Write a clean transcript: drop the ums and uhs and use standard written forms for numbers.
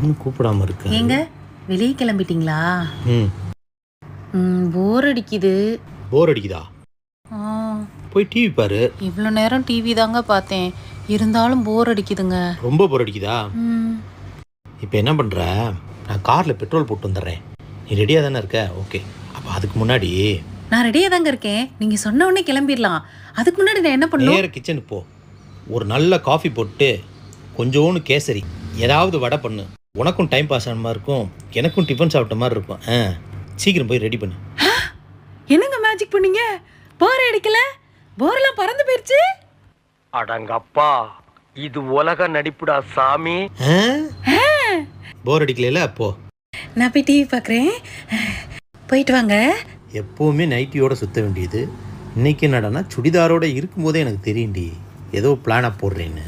இன்னும் கூப்பிடாம இருக்கு. ஏங்க வெளியே கிளம்பிட்டீங்களா? போர் அடிக்குது. போர் அடிக்குதா? போய் டிவி பாரு. இவ்வளோ நேரம் டிவி தாங்க பார்த்தேன், இருந்தாலும் போர் அடிக்குதுங்க. ரொம்ப போர் அடிக்குதா? இப்போ என்ன பண்ணுற, நான் காரில் பெட்ரோல் போட்டு வந்துடுறேன். நீ ரெடியாக தானே இருக்க? ஓகே, அப்போ அதுக்கு முன்னாடி நான் ரெடியாக தாங்க இருக்கேன். நீங்கள் சொன்ன உடனே கிளம்பிடலாம். அதுக்கு முன்னாடி நான் என்ன பண்ணுவேன்? நேர கிச்சனுக்கு போ. ஒரு நல்ல காஃபி போட்டு கொஞ்சோன்னு கேசரி ஏதாவது வடை பண்ணு. உனக்கும் டைம் பாஸ் ஆன மாதிரி இருக்கும், எனக்கும் டிஃபன் சாப்பிட்ட மாதிரி இருக்கும். சீக்கிரம் போய் ரெடி பண்ணு. என்னங்க மேஜிக் பண்ணீங்க? போர் அடிக்கல, போரெல்லாம் பறந்து போயிடுச்சு. அடங்கப்பா, இது உலக நடிப்புடா சாமி. போர் அடிக்கல? அப்போ நான் போய் டிவி பார்க்குறேன். போயிட்டு வாங்க. எப்போவுமே நைட்டியோட சுற்ற வேண்டியது, இன்னைக்கு என்னடான்னா சுடிதாரோட இருக்கும்போதே எனக்கு தெரியும்டி ஏதோ பிளானாக போடுறேன்னு.